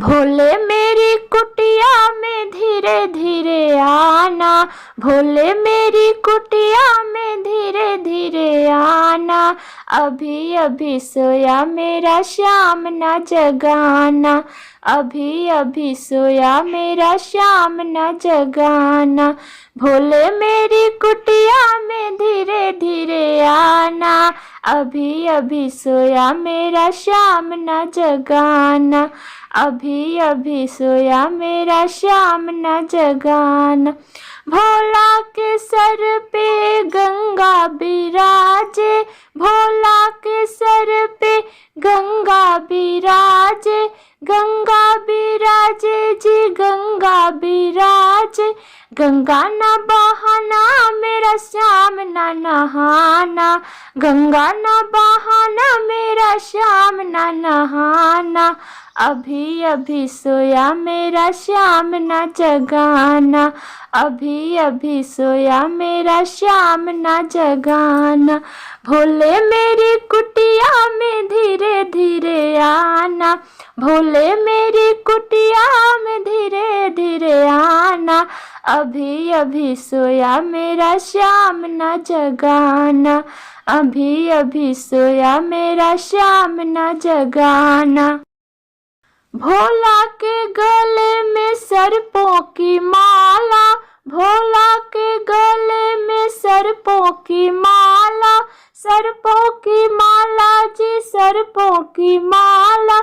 भोले मेरी कुटिया में धीरे धीरे आना, भोले मेरी कुटिया में धीरे धीरे आना। अभी अभी सोया मेरा श्याम न जगाना, अभी अभी सोया मेरा श्याम न जगाना। भोले मेरी कुटिया में धीरे धीरे आना, अभी अभी सोया मेरा श्याम न जगाना, अभी अभी सोया मेरा श्याम न जगाना। भोला के सर पे गंगा बिराजे, भोला के सर पे गंगा बिराजे, गंगा बिराजे जी गंगा बिराजे। गंगा न बहाना मेरा श्याम न नहाना, गंगा न बहाना मेरा श्याम न नहाना। अभी अभी सोया मेरा श्याम न जगाना, अभी अभी सोया मेरा श्याम न जगाना। भोले मेरी कुटिया में धीरे धीरे आना, भोले मेरी कुटिया में धीरे धीरे आना। अभी अभी सोया मेरा श्याम न जगाना, अभी अभी सोया मेरा श्याम न जगाना। भोला के गले में सर्पों की माला, भोला के गले में सर्पों की माला, सर्पों की माला जी सर्पों की माला।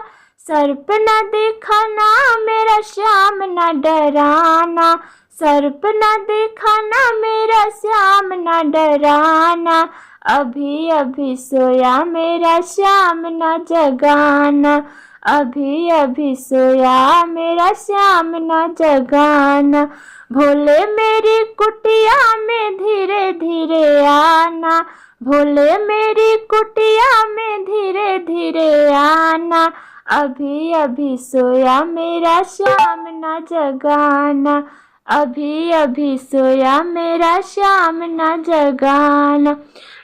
सर्प न दिखाना मेरा श्याम न डराना, सर्प न दिखाना मेरा श्याम न डराना। अभी अभी सोया मेरा श्याम न जगाना, अभी अभी सोया मेरा श्याम न जगाना। भोले मेरी कुटिया में धीरे धीरे आना, भोले मेरी कुटिया में धीरे धीरे आना। अभी अभी सोया मेरा श्याम न जगाना, अभी अभी सोया मेरा श्याम न जगाना।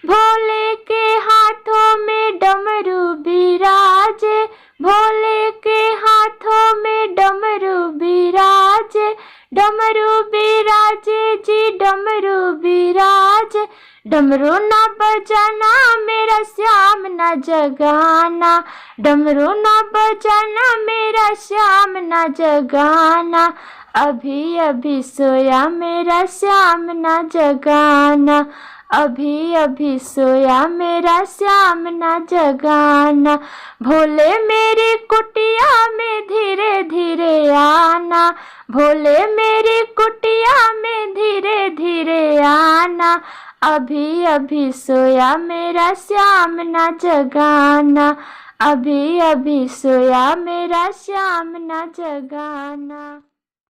भोले के हाथों में डमरू बिराजे, भोले के हाथों में डमरू बिराजे, डमरू बिराजे जी डमरू बिराजे। डमरू न बजाना मेरा श्याम न जगाना, डमरू न बजाना मेरा श्याम न जगाना। अभी अभी सोया मेरा श्याम न जगाना, अभी अभी सोया मेरा श्याम न जगाना। भोले मेरी कुटिया में धीरे धीरे आना, भोले मेरी कुटिया में धीरे धीरे आना। अभी अभी सोया मेरा श्याम न जगाना, अभी अभी सोया मेरा श्याम न जगाना।